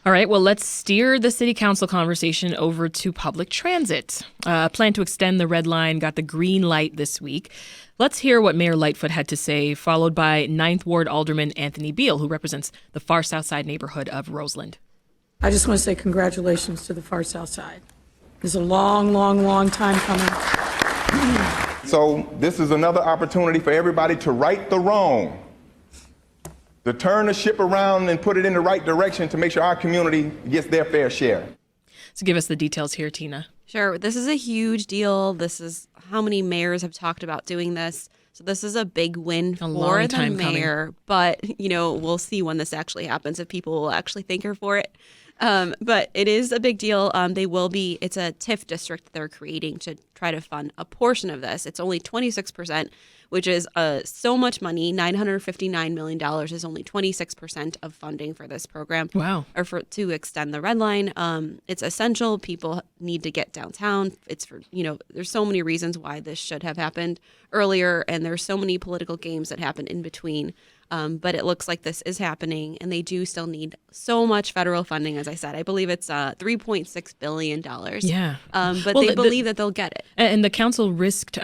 All right, well, let's steer the city council conversation over to public transit. A plan to extend the Red Line got the green light this week. Let's hear what Mayor Lightfoot had to say, followed by 9th Ward Alderman Anthony Beal, who represents the far south side neighborhood of Roseland. I just want to say congratulations to the far south side. It's a long, long, long time coming. So this is another opportunity for everybody to right the wrong, to turn the ship around and put it in the right direction to make sure our community gets their fair share. So give us the details here, Tina. Sure. This is a huge deal. This is how many mayors have talked about doing this. So this is a big win for the mayor. But, we'll see when this actually happens, if people will actually thank her for it. But it is a big deal. It's a TIF district they're creating to try to fund a portion of this. It's only 26%, which is so much money. $959 million is only 26% of funding for this program. Wow. Or to extend the Red Line. It's essential. People need to get downtown. It's for, there's so many reasons why this should have happened earlier, and there's so many political games that happen in between. But it looks like this is happening, and they do still need so much federal funding. As I said, I believe it's $3.6 billion. Yeah. But they believe that they'll get it. And the council risked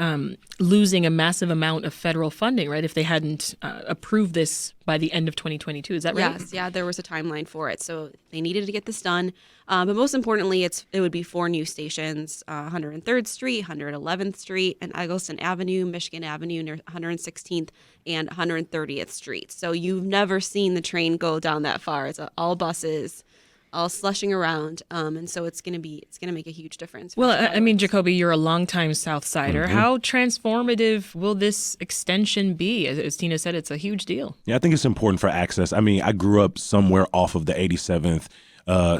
losing a massive amount of federal funding, right, if they hadn't approved this by the end of 2022. Is that right? Yes. Yeah, there was a timeline for it. So they needed to get this done. But most importantly, it would be 4 new stations, 103rd Street, 111th Street, and Eggleston Avenue, Michigan Avenue near 116th, and 130th Street. So you've never seen the train go down that far. It's all buses, all slushing around, and so it's going to make a huge difference. Well, I mean, Jacoby, you're a longtime South Sider. Mm-hmm. How transformative will this extension be? As Tina said, it's a huge deal. Yeah, I think it's important for access. I mean, I grew up somewhere off of the 87th.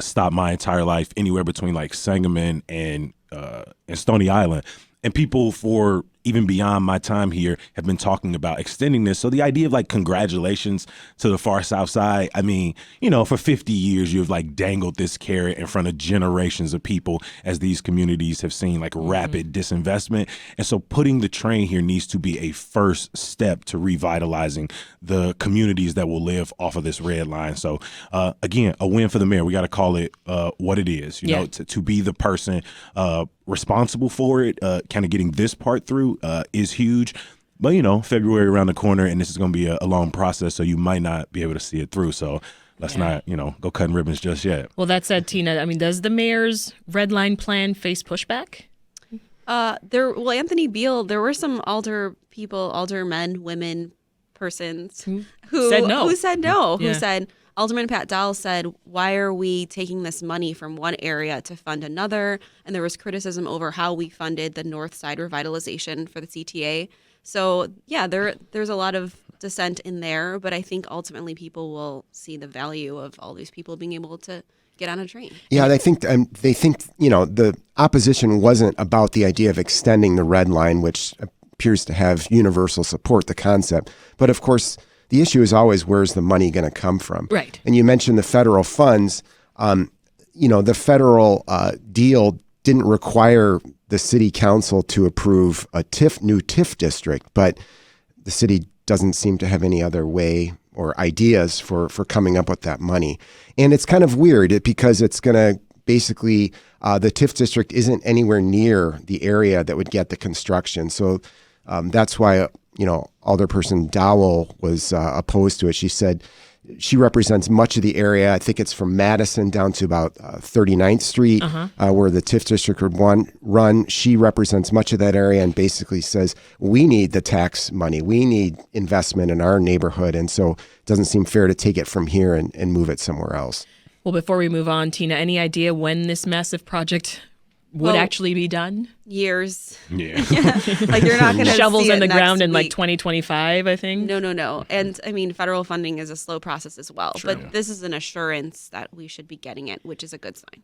Stopped my entire life anywhere between like Sangamon and Stony Island. And people for even beyond my time here have been talking about extending this. So the idea of like congratulations to the far south side, I mean, for 50 years, you've like dangled this carrot in front of generations of people as these communities have seen like rapid disinvestment. And so putting the train here needs to be a first step to revitalizing the communities that will live off of this red line. So again, a win for the mayor. We got to call it what it is, you know, to be the person responsible for it, kind of getting this part through is huge. But, February around the corner, and this is going to be a long process, so you might not be able to see it through. So let's not, go cutting ribbons just yet. Well, that said, Tina, I mean, does the mayor's Red Line plan face pushback? Anthony Beal, there were some aldermen, women, persons who said no. Who said, Alderman Pat Dahl said, why are we taking this money from one area to fund another? And there was criticism over how we funded the North Side revitalization for the CTA. So, yeah, there's a lot of dissent in there, but I think ultimately people will see the value of all these people being able to get on a train. Yeah, they think the opposition wasn't about the idea of extending the Red Line, which appears to have universal support, the concept. But of course, the issue is always, where's the money going to come from? Right. And you mentioned the federal funds. The federal deal didn't require the city council to approve a new TIF district, but the city doesn't seem to have any other way or ideas for coming up with that money. And it's kind of weird because it's going to basically, the TIF district isn't anywhere near the area that would get the construction. So that's why Alderperson Dowell was opposed to it. She said she represents much of the area. I think it's from Madison down to about 39th Street, where the TIF district would run. She represents much of that area and basically says, we need the tax money. We need investment in our neighborhood. And so it doesn't seem fair to take it from here and move it somewhere else. Well, before we move on, Tina, any idea when this massive project would actually be done? Years. Yeah. Like you're not going to shovels see in the ground week. in like 2025, I think. No. And I mean, federal funding is a slow process as well. Sure. But this is an assurance that we should be getting it, which is a good sign.